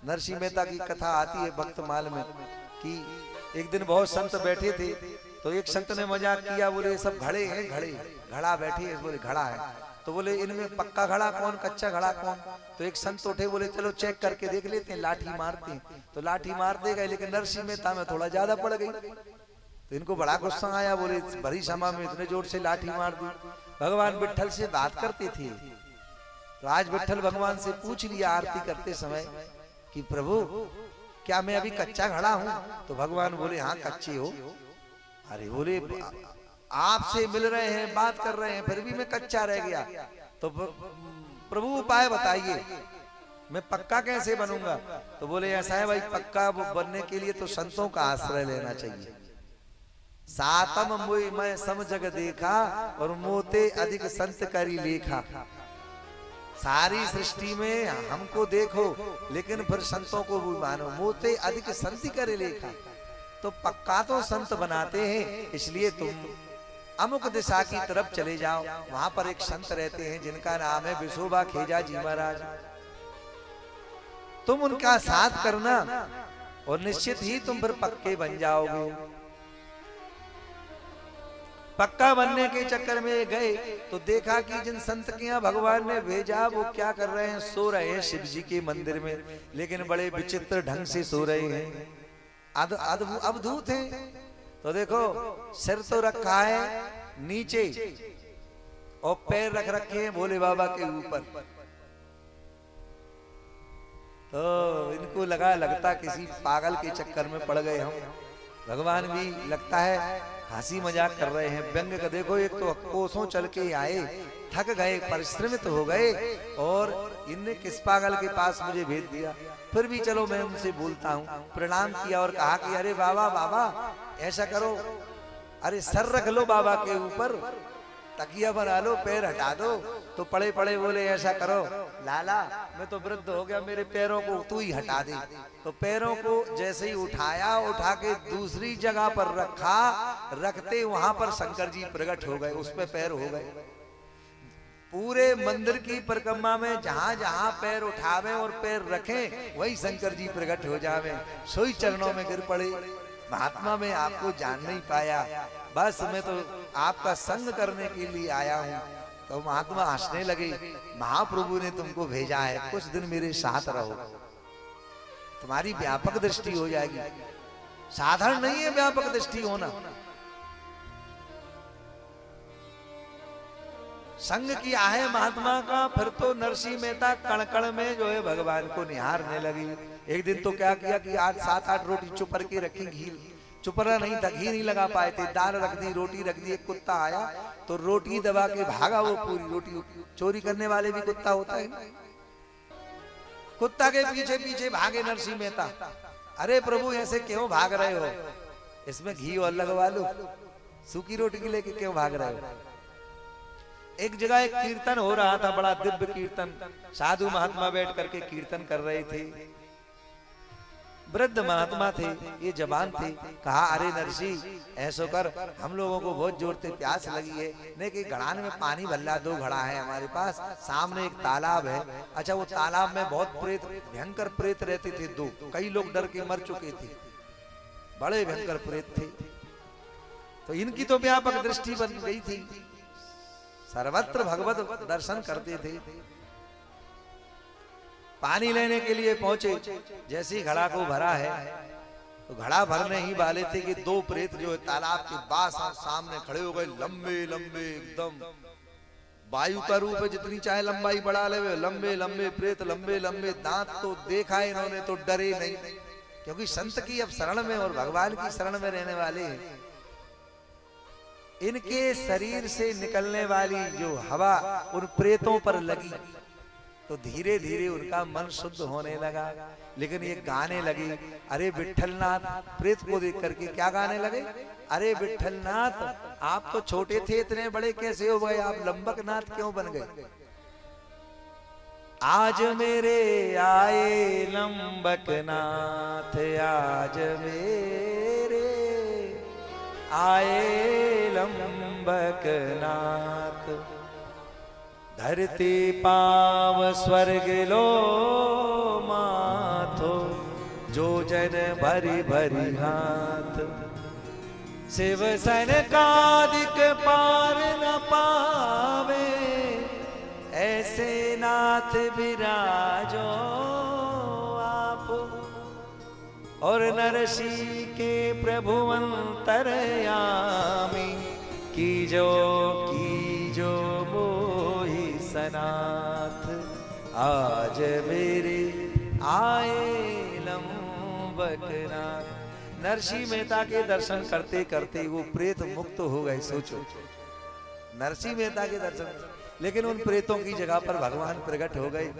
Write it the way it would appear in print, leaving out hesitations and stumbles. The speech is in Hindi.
नरसिंह मेहता की कथा आती है भक्तमाल में कि एक दिन बहुत संत बैठे थे, तो एक संत ने मजाक किया, बोले ये सब घड़े हैं, घड़े घड़ा बैठे हैं, बोले घड़ा है, तो बोले इनमें पक्का घड़ा कौन, कच्चा घड़ा कौन। तो एक संत उठे, बोले चलो चेक करके देख लेते हैं, लाठी मारते हैं। तो लाठी मार दे गए, लेकिन नरसिंह मेहता में थोड़ा ज्यादा पड़ गई, तो इनको बड़ा गुस्सा आया, बोले भरी सभा में इतने जोर से लाठी मार दी। भगवान विट्ठल से बात करते थे, तो आज विट्ठल भगवान से पूछ लिया आरती करते समय कि प्रभु क्या मैं अभी कच्चा घड़ा हूँ? तो भगवान बोले हाँ कच्चे हो। अरे बोले आपसे मिल रहे हैं, बात कर रहे हैं, फिर भी मैं कच्चा रह गया, तो प्रभु उपाय बताइए, मैं पक्का कैसे बनूंगा? तो बोले ऐसा है भाई, पक्का बनने के लिए तो संतों का आश्रय लेना चाहिए। सातम मोई मैं सम जग देखा, और मोते अधिक संत करी लेखा। सारी सृष्टि में हमको देखो, लेकिन फिर संतों को भी मानो। मोते अधिक संत करे लेखा, तो पक्का तो संत बनाते हैं, इसलिए तुम अमुक दिशा की तरफ चले जाओ, वहां पर एक संत रहते हैं जिनका नाम है विशोबा खेजा जी महाराज। तुम उनका साथ करना और निश्चित ही तुम फिर पक्के बन जाओगे। पक्का बनने के चक्कर में गए तो देखा कि जिन संत के यहाँ भगवान ने भेजा वो क्या कर रहे हैं, सो रहे हैं शिव जी के मंदिर में, लेकिन बड़े विचित्र ढंग से सो रहे हैं, अवधूत हैं। तो देखो सिर तो रखा है नीचे और पैर रख रखे हैं भोले बाबा के ऊपर, तो इनको लगता किसी पागल के चक्कर में पड़ गए हम। भगवान भी लगता है हंसी मजाक कर रहे हैं, व्यंग का। देखो एक तो कोसों चल के आए, थक गए, परिश्रमित हो गए, और इनने किस पागल के पास मुझे भेज दिया। फिर भी चलो मैं उनसे बोलता हूँ, प्रणाम किया और कहा कि अरे बाबा बाबा ऐसा करो, अरे सर रख लो बाबा के ऊपर, तकिया बना लो, पैर हटा दो। तो पड़े पड़े बोले ऐसा करो लाला, मैं तो वृद्ध हो गया, मेरे पैरों को तू ही हटा दे। तो पैरों को जैसे ही उठाया, उठा के दूसरी जगह पर रखा, रखते वहां पर शंकर जी प्रकट हो गए, उस पे पैर हो गए। पूरे मंदिर की परिक्रमा में जहां जहां पैर उठावे और पैर रखें, वही शंकर जी प्रकट हो जावे, सोई चरणों में गिर पड़े। महात्मा में आपको जान नहीं पाया, बस मैं तो आपका संग करने के लिए आया हूँ। तो महात्मा हंसने लगे, महाप्रभु ने तुमको भेजा है, कुछ दिन मेरे साथ रहो, तुम्हारी व्यापक दृष्टि हो जाएगी। साधारण नहीं है व्यापक दृष्टि होना, संग किया है महात्मा का। फिर तो नरसिंह मेहता कण कण में जो है भगवान को निहारने लगी। एक दिन तो क्या किया कि 7-8 रोटी चुपर के रखी, घी चुपरा नहीं था, घी नहीं लगा पाए थे, दाल रख दी, रोटी रख दी। एक कुत्ता आया तो रोटी दबा के भागा, वो पूरी रोटी, चोरी करने वाले भी कुत्ता होता है, कुत्ता के पीछे पीछे भागे नरसिंह मेहता। अरे प्रभु ऐसे क्यों भाग रहे हो, इसमें घी और लगवा लो, सूखी रोटी के लेके क्यों भाग रहे हो। एक जगह एक कीर्तन हो रहा था, बड़ा दिव्य कीर्तन, साधु महात्मा बैठ करके कीर्तन कर रहे थे। वृद्ध महात्मा थे, ये जवान थे। कहा अरे नरसिंह ऐसो कर, हम लोगों को बहुत जोर से प्यास लगी है, नहीं कि घड़ान में पानी भल्ला, 2 घड़ा है हमारे पास, सामने एक तालाब है। अच्छा वो तालाब में बहुत प्रेत, भयंकर प्रेत रहते थे, 2, कई लोग डर के मर चुके थे, बड़े भयंकर प्रेत थे। तो इनकी तो व्यापक दृष्टि बन गई थी, सर्वत्र भगवत दर्शन करते थे। पानी लेने के लिए पहुंचे, जैसे ही घड़ा को भरा है तो घड़ा भरने ही वाले थे कि 2 प्रेत जो है तालाब के पास सामने खड़े हो गए, लंबे लंबे एकदम, वायु का रूप है, जितनी चाहे लंबाई बढ़ा ले, लंबे लंबे प्रेत, लंबे लंबे दांत। तो देखा इन्होंने तो डरे नहीं, क्योंकि संत की अब शरण में और भगवान की शरण में रहने वाले हैं। इनके शरीर से निकलने वाली जो हवा उन प्रेतों पर लगी, तो धीरे धीरे उनका मन शुद्ध होने लगा। लेकिन ये गाने लगे, अरे विट्ठलनाथ, प्रेत को देख करके क्या गाने लगे, अरे विट्ठलनाथ आप तो छोटे थे, इतने बड़े कैसे हो गए, आप लंबकनाथ क्यों बन गए। आज मेरे आए लंबकनाथ, आज मेरे आए लंबकनाथ, धरती पाव स्वर्ग लो माथो, जो जन भरी भरी हाथ, शिव सनकादिक पार न पावे, ऐसे नाथ विराजो आप। और नरसी के प्रभु अंतरयामी, कीजो मोहि सनाथ। आज मेरे आए लंबकनाथ। नरसिंह मेहता के दर्शन करते करते वो प्रेत मुक्त हो गए। सोचो, नरसिंह मेहता के दर्शन, लेकिन उन प्रेतों की जगह पर भगवान प्रकट हो गए।